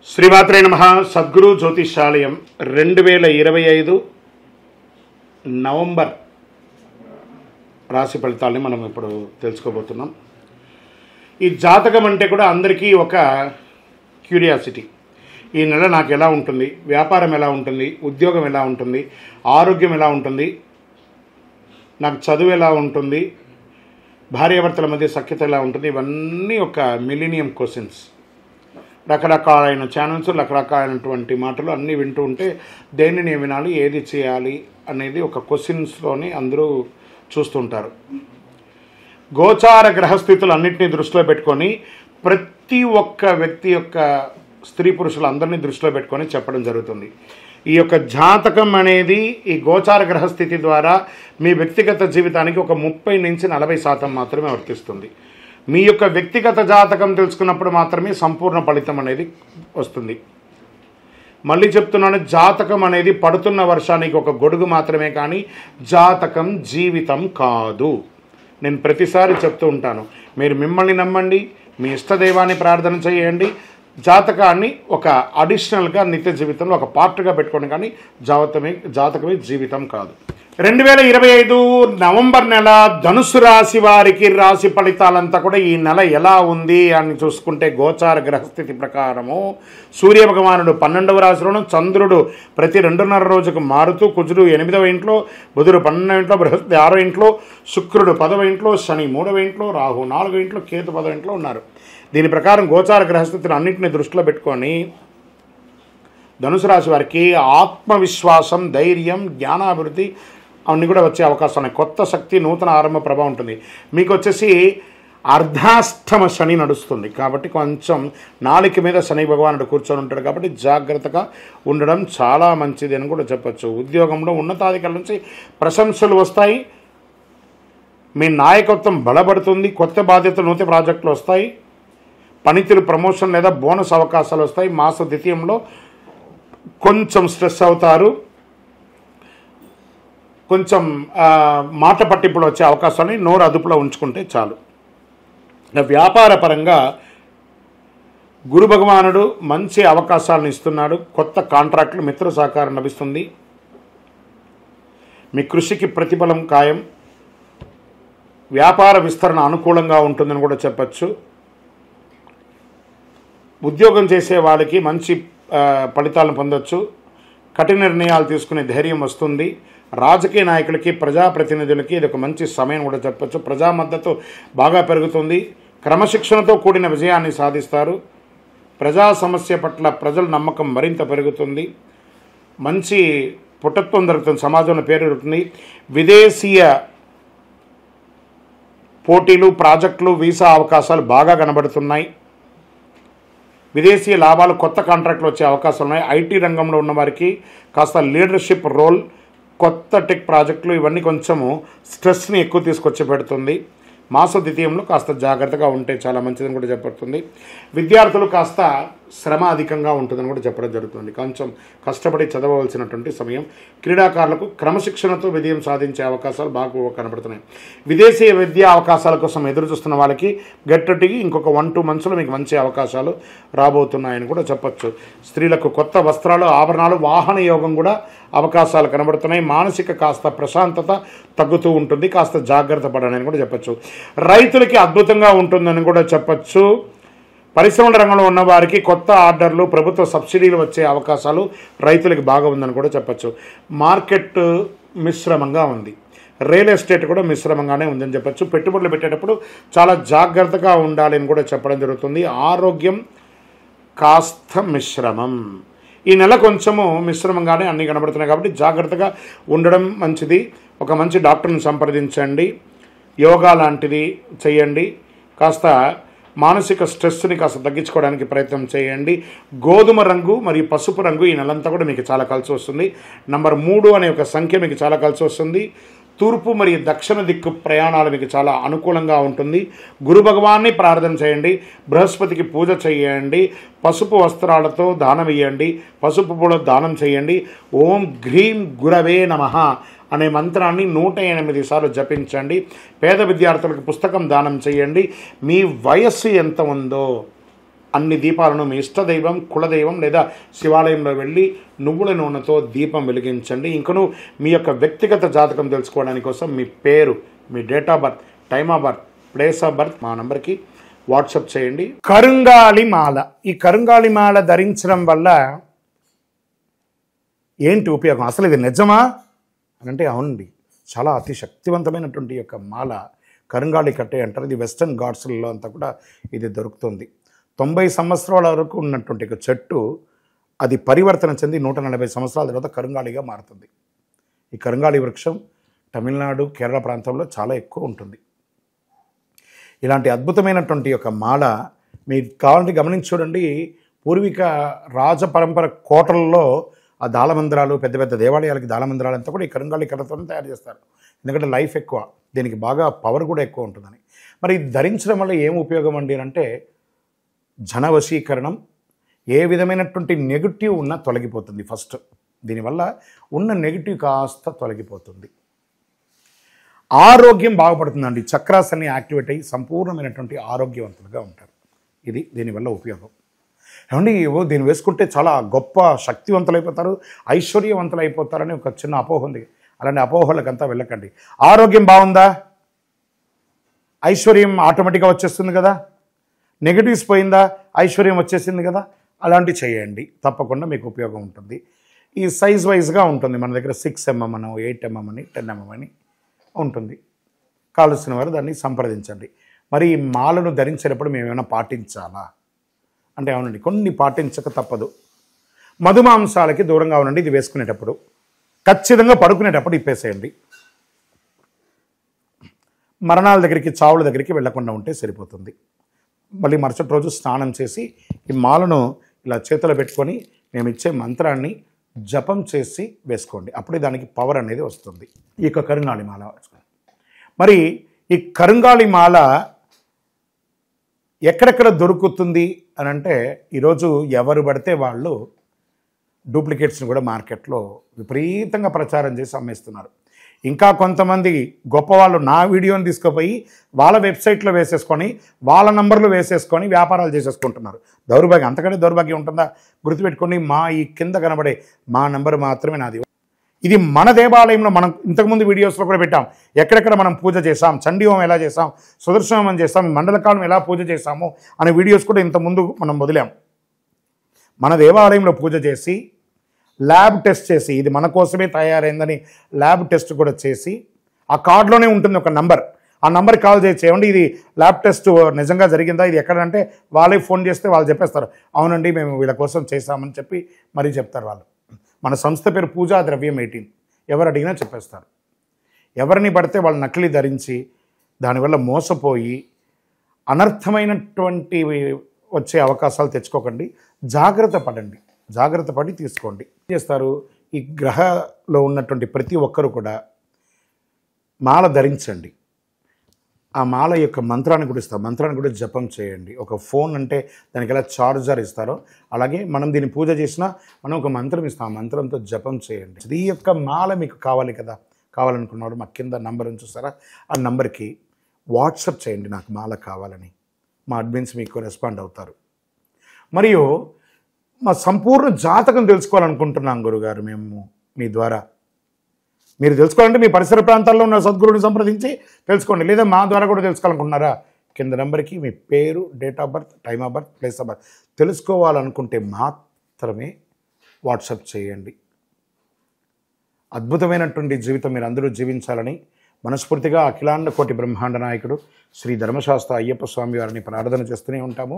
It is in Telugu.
శ్రీమాత్రే నమః. సద్గురు జ్యోతిషాలయం 2025 నవంబర్ రాశి ఫలితాలని మనం ఇప్పుడు తెలుసుకోబోతున్నాం. ఈ జాతకం అంటే కూడా అందరికీ ఒక క్యూరియాసిటీ. ఈ నెల నాకు ఎలా ఉంటుంది, వ్యాపారం ఎలా ఉంటుంది, ఉద్యోగం ఎలా ఉంటుంది, ఆరోగ్యం ఎలా ఉంటుంది, నాకు చదువు ఎలా ఉంటుంది, భార్యాభర్తల మధ్య సఖ్యత ఎలా ఉంటుంది, ఇవన్నీ ఒక మిలీనియం క్వశ్చన్స్. రకరకాలైన ఛానల్స్, రకరకాలైనటువంటి మాటలు అన్నీ వింటూ ఉంటే దేన్ని నేను వినాలి, ఏది చేయాలి అనేది ఒక క్వశ్చన్స్లోని అందరూ చూస్తుంటారు. గోచార గ్రహస్థితులు అన్నింటినీ దృష్టిలో పెట్టుకొని ప్రతి ఒక్క వ్యక్తి యొక్క స్త్రీ పురుషులు అందరినీ దృష్టిలో పెట్టుకొని చెప్పడం జరుగుతుంది. ఈ యొక్క జాతకం అనేది ఈ గోచార గ్రహస్థితి ద్వారా మీ వ్యక్తిగత జీవితానికి ఒక 30 నుంచి 40% మాత్రమే వర్తిస్తుంది. మీ యొక్క వ్యక్తిగత జాతకం తెలుసుకున్నప్పుడు మాత్రమే సంపూర్ణ ఫలితం అనేది వస్తుంది. మళ్ళీ చెప్తున్నాను, జాతకం అనేది పడుతున్న వర్షానికి ఒక గొడుగు మాత్రమే, కానీ జాతకం జీవితం కాదు. నేను ప్రతిసారి చెప్తూ ఉంటాను, మీరు మిమ్మల్ని నమ్మండి, మీ ఇష్టదైవాన్ని ప్రార్థన చేయండి, జాతకాన్ని ఒక అడిషనల్గా నిత్య జీవితంలో ఒక పార్ట్గా పెట్టుకోండి, కానీ జాతకమే జీవితం కాదు. 2025 నవంబర్ నెల ధనుసు రాశి వారికి రాశి ఫలితాలంతా కూడా ఈ నెల ఎలా ఉంది అని చూసుకుంటే, గోచార గ్రహస్థితి ప్రకారము సూర్య భగవానుడు 12వ రాశిలోను, చంద్రుడు ప్రతి 2.5 రోజుకు మారుతూ, కుజుడు 8వ ఇంట్లో, బుధుడు 12వ ఇంట్లో, బృహస్పతి 6వ ఇంట్లో, శుక్రుడు 10వ ఇంట్లో, శని 3వ ఇంట్లో, రాహు 4వ ఇంట్లో, కేతు 10వ ఇంట్లో ఉన్నారు. దీని ప్రకారం గోచార గ్రహస్థితిని అన్నింటినీ దృష్టిలో పెట్టుకొని ధనుసు రాశి వారికి ఆత్మవిశ్వాసం, ధైర్యం, జ్ఞానాభివృద్ధి అవన్నీ కూడా వచ్చే అవకాశం ఉన్నాయి. కొత్త శక్తి, నూతన ఆరంభ ప్రభావం ఉంటుంది. మీకు వచ్చేసి అర్ధాష్టమ శని నడుస్తుంది కాబట్టి కొంచెం నాలుక మీద శని భగవానుడు కూర్చొని ఉంటాడు కాబట్టి జాగ్రత్తగా ఉండడం చాలా మంచిది అని కూడా చెప్పచ్చు. ఉద్యోగంలో ఉన్నతాధికారుల నుంచి ప్రశంసలు వస్తాయి, మీ నాయకత్వం బలపడుతుంది, కొత్త బాధ్యతలు, నూతన ప్రాజెక్టులు వస్తాయి, పనితీరు ప్రమోషన్ లేదా బోనస్ అవకాశాలు వస్తాయి. మాస ద్వితీయంలో కొంచెం స్ట్రెస్ అవుతారు, కొంచెం మాట పట్టింపులు వచ్చే అవకాశాన్ని నోరు అదుపులో ఉంచుకుంటే చాలు. వ్యాపార పరంగా గురు భగవానుడు మంచి అవకాశాలను ఇస్తున్నాడు. కొత్త కాంట్రాక్టులు, మిత్ర సహకారం లభిస్తుంది. మీ కృషికి ప్రతిఫలం ఖాయం. వ్యాపార విస్తరణ అనుకూలంగా ఉంటుందని కూడా చెప్పచ్చు. ఉద్యోగం చేసే వాళ్ళకి మంచి ఫలితాలను పొందొచ్చు. కఠిన నిర్ణయాలు తీసుకునే ధైర్యం వస్తుంది. రాజకీయ నాయకులకి, ప్రజాప్రతినిధులకి ఇది ఒక మంచి సమయం కూడా చెప్పచ్చు. ప్రజా మద్దతు బాగా పెరుగుతుంది. క్రమశిక్షణతో కూడిన విజయాన్ని సాధిస్తారు. ప్రజా సమస్య పట్ల ప్రజల నమ్మకం మరింత పెరుగుతుంది. మంచి పుటత్వం దొరుకుతుంది, సమాజంలో పేరు దొరుకుతుంది. విదేశీయ పోటీలు, ప్రాజెక్టులు, వీసా అవకాశాలు బాగా కనబడుతున్నాయి. విదేశీ లాభాలు, కొత్త కాంట్రాక్టులు వచ్చే అవకాశాలు ఉన్నాయి. ఐటీ రంగంలో ఉన్నవారికి కాస్త లీడర్షిప్ రోల్, కొత్త టెక్ ప్రాజెక్టులు ఇవన్నీ కొంచెము స్ట్రెస్ని ఎక్కువ తీసుకొచ్చి పెడుతుంది. మాస ద్వితీయంలో కాస్త జాగ్రత్తగా ఉంటే చాలా మంచిదని కూడా చెప్పబడుతుంది. విద్యార్థులు కాస్త శ్రమ అధికంగా ఉంటుందని కూడా చెప్పడం జరుగుతుంది. కొంచెం కష్టపడి చదవవలసినటువంటి సమయం. క్రీడాకారులకు క్రమశిక్షణతో విజయం సాధించే అవకాశాలు బాగా కనబడుతున్నాయి. విదేశీ విద్యా అవకాశాల కోసం ఎదురు చూస్తున్న వాళ్ళకి గట్టిగా ఇంకొక 1-2 మంత్స్లో మీకు మంచి అవకాశాలు రాబోతున్నాయని కూడా చెప్పచ్చు. స్త్రీలకు కొత్త వస్త్రాలు, ఆభరణాలు, వాహన యోగం కూడా అవకాశాలు కనబడుతున్నాయి. మానసిక కాస్త ప్రశాంతత తగ్గుతూ ఉంటుంది, కాస్త జాగ్రత్త పడని కూడా చెప్పచ్చు. రైతులకి అద్భుతంగా ఉంటుందని కూడా చెప్పచ్చు. పరిశ్రమల రంగంలో ఉన్న వారికి కొత్త ఆర్డర్లు, ప్రభుత్వ సబ్సిడీలు వచ్చే అవకాశాలు రైతులకి బాగా ఉందని కూడా చెప్పచ్చు. మార్కెట్ మిశ్రమంగా ఉంది. రియల్ ఎస్టేట్ కూడా మిశ్రమంగానే ఉందని చెప్పచ్చు. పెట్టుబడులు పెట్టేటప్పుడు చాలా జాగ్రత్తగా ఉండాలి అని కూడా చెప్పడం జరుగుతుంది. ఆరోగ్యం కాస్త మిశ్రమం. ఈ నెల కొంచెము మిశ్రమంగానే అన్నీ కనబడుతున్నాయి కాబట్టి జాగ్రత్తగా ఉండడం మంచిది. ఒక మంచి డాక్టర్ని సంప్రదించండి, యోగా లాంటిది చేయండి. కాస్త మానసిక స్ట్రెస్ని కాస్త తగ్గించుకోవడానికి ప్రయత్నం చేయండి. గోధుమ రంగు మరియు పసుపు రంగు ఈ నెలంతా కూడా మీకు చాలా కలిసి వస్తుంది. నంబర్ 3 అనే ఒక సంఖ్య మీకు చాలా కలిసి వస్తుంది. తూర్పు మరియు దక్షిణ దిక్కు ప్రయాణాలు మీకు చాలా అనుకూలంగా ఉంటుంది. గురు భగవాన్ని ప్రార్థన చేయండి, బృహస్పతికి పూజ చేయండి, పసుపు వస్త్రాలతో దానం ఇవ్వండి, పసుపు పూల దానం చేయండి. ఓం గ్రీం గురవే నమః అనే మంత్రాన్ని 108 సార్లు జపించండి. పేద విద్యార్థులకు పుస్తకం దానం చేయండి. మీ వయస్సు ఎంత ఉందో అన్ని దీపాలను మీ ఇష్టదైవం, కులదైవం లేదా శివాలయంలో వెళ్ళి నువ్వుల నూనెతో దీపం వెలిగించండి. ఇంకను మీ యొక్క వ్యక్తిగత జాతకం తెలుసుకోవడానికి కోసం మీ పేరు, మీ date of birth, time of birth, place of birth మా నంబర్కి వాట్సాప్ చేయండి. కరుంగాలి మాల. ఈ కరుంగాలి మాల ధరించడం వల్ల ఏంటి ఉపయోగం? అసలు ఇది నిజమా అని అంటే అవునండి, చాలా అతి శక్తివంతమైనటువంటి యొక్క మాల కరుంగాలి కట్టే అంటారు. ఇది వెస్టర్న్ ఘాట్స్లలో అంతా కూడా ఇది దొరుకుతుంది. 90 సంవత్సరాల వరకు ఉన్నటువంటి ఒక చెట్టు అది పరివర్తన చెంది 140 సంవత్సరాల తర్వాత కరుంగాలిగా మారుతుంది. ఈ కరుంగాలి వృక్షం తమిళనాడు, కేరళ ప్రాంతంలో చాలా ఎక్కువ ఉంటుంది. ఇలాంటి అద్భుతమైనటువంటి యొక్క మాల మీరు కావాలంటే గమనించి చూడండి. పూర్వీక రాజ పరంపర కోటలలో ఆ దాళమందిరాలు, పెద్ద పెద్ద దేవాలయాలకి దాళమందిరాలు అంతా కూడా ఈ కరుంగాలి కర్రతోనే తయారు చేస్తారు. ఎందుకంటే లైఫ్ ఎక్కువ, దీనికి బాగా పవర్ కూడా ఎక్కువ ఉంటుందని. మరి ఇది ధరించడం వల్ల ఏం ఉపయోగం అండి అంటే జన వశీకరణం, ఏ విధమైనటువంటి నెగిటివ్ ఉన్నా తొలగిపోతుంది. ఫస్ట్ దీనివల్ల ఉన్న నెగిటివ్ కాస్త తొలగిపోతుంది. ఆరోగ్యం బాగుపడుతుందండి. చక్రాస్ అన్ని యాక్టివేట్ అయ్యి సంపూర్ణమైనటువంటి ఆరోగ్యవంతులుగా ఉంటారు. ఇది దీనివల్ల ఉపయోగం. ఏమండి దీన్ని వేసుకుంటే చాలా గొప్ప శక్తివంతులైపోతారు, ఐశ్వర్యవంతులు అయిపోతారని ఒక చిన్న అపోహ ఉంది. అలాంటి అపోహలకంతా వెళ్ళకండి. ఆరోగ్యం బాగుందా, ఐశ్వర్యం ఆటోమేటిక్గా వచ్చేస్తుంది కదా. నెగిటివ్స్ పోయిందా, ఐశ్వర్యం వచ్చేసింది కదా. అలాంటివి చేయండి, తప్పకుండా మీకు ఉపయోగం ఉంటుంది. ఈ సైజ్ వైజ్గా ఉంటుంది. మన దగ్గర 6 mm అని, 8 mm అని, 10 mm అని ఉంటుంది. కావలసిన వారు దాన్ని సంప్రదించండి. మరి ఈ మాలను ధరించేటప్పుడు మేము ఏమైనా పాటించాలా అంటే అవునండి, కొన్ని పాటించక తప్పదు. మధుమాంసాలకి దూరంగా ఉండండి. ఇది వేసుకునేటప్పుడు ఖచ్చితంగా పడుకునేటప్పుడు ఇప్పేసేయండి. మరణాల దగ్గరికి, చావుల దగ్గరికి వెళ్లకుండా ఉంటే సరిపోతుంది. మళ్ళీ మరుసటి రోజు స్నానం చేసి ఈ మాలను ఇలా చేతిలో పెట్టుకొని మేము ఇచ్చే మంత్రాన్ని జపం చేసి వేసుకోండి. అప్పుడే దానికి పవర్ అనేది వస్తుంది. ఈ యొక్క కరుంగాలి మాల. మరి ఈ కరుంగాలి మాల ఎక్కడెక్కడ దొరుకుతుంది అని అంటే ఈరోజు ఎవరు పడితే వాళ్ళు డూప్లికేట్స్ని కూడా మార్కెట్లో విపరీతంగా ప్రచారం చేసి అమ్మేస్తున్నారు. ఇంకా కొంతమంది గొప్పవాళ్ళు నా వీడియోని తీసుకుపోయి వాళ్ళ వెబ్సైట్లో వేసేసుకొని వాళ్ళ నంబర్లు వేసేసుకొని వ్యాపారాలు చేసేసుకుంటున్నారు. దౌర్భాగ్యం, అంతకంటే దౌర్భాగ్యం ఉంటుందా? గుర్తుపెట్టుకొని మా ఈ కింద కనబడే మా నంబర్ మాత్రమే నాది. ఇది మన దేవాలయంలో మనం ఇంతకుముందు వీడియోస్లో కూడా పెట్టాం. ఎక్కడెక్కడ మనం పూజ చేసాం, చండీ హోమం ఎలా చేసాం, సుదర్శన హోమం చేసాం, మండలకాలం ఎలా పూజ చేసాము అనే వీడియోస్ కూడా ఇంతకుముందు మనం వదిలాం. మన దేవాలయంలో పూజ చేసి ల్యాబ్ టెస్ట్ చేసి ఇది మన కోసమే తయారైందని ల్యాబ్ టెస్ట్ కూడా చేసి ఆ కార్డులోనే ఉంటుంది ఒక నంబర్. ఆ నంబర్కి కాల్ చేసి ఏమండి ఇది ల్యాబ్ టెస్ట్ నిజంగా జరిగిందా, ఇది ఎక్కడంటే వాళ్ళే ఫోన్ చేస్తే వాళ్ళు చెప్పేస్తారు అవునండి మేము వీళ్ళ కోసం చేశామని చెప్పి మరీ చెప్తారు వాళ్ళు. మన సంస్థ పేరు పూజా ద్రవ్యం 18. ఎవరు అడిగినా చెప్పేస్తారు. ఎవరిని పడితే వాళ్ళు నకిలీ ధరించి దానివల్ల మోసపోయి అనర్థమైనటువంటి వచ్చే అవకాశాలు తెచ్చుకోకండి. జాగ్రత్త పడండి, జాగ్రత్త పడి తీసుకోండి. ఏం చేస్తారు, ఈ గ్రహలో ఉన్నటువంటి ప్రతి ఒక్కరు కూడా మాల ధరించండి. ఆ మాల యొక్క మంత్రాన్ని కూడా ఇస్తారు, మంత్రాన్ని కూడా జపం చేయండి. ఒక ఫోన్ అంటే దానికి ఎలా చార్జర్ ఇస్తారో అలాగే మనం దీన్ని పూజ చేసినా మనం ఒక మంత్రం ఇస్తాం, ఆ మంత్రంతో జపం చేయండి. ఈ యొక్క మాల మీకు కావాలి కదా, కావాలనుకున్నాడు మా కింద నంబర్ చూస్తారా, ఆ నంబర్కి వాట్సాప్ చేయండి నాకు మాల కావాలని. మా అడ్మిన్స్ మీకు రెస్పాండ్ అవుతారు. మరియు మా సంపూర్ణ జాతకం తెలుసుకోవాలనుకుంటున్నాం గురుగారు మేము మీ ద్వారా. మీరు తెలుసుకోవాలంటే మీ పరిసర ప్రాంతాల్లో ఉన్న సద్గురుని సంప్రదించి తెలుసుకోండి. లేదా మా ద్వారా కూడా తెలుసుకోవాలనుకుంటున్నారా, కింద నెంబర్కి మీ పేరు, date of birth, time of birth, place of birth తెలుసుకోవాలనుకుంటే మాత్రమే వాట్సాప్ చేయండి. అద్భుతమైనటువంటి జీవితం మీరు అందరూ జీవించాలని మనస్ఫూర్తిగా అఖిలాండ కోటి బ్రహ్మాండ నాయకుడు శ్రీ ధర్మశాస్త్ర అయ్యప్ప స్వామి వారిని ప్రార్థన చేస్తూనే ఉంటాము.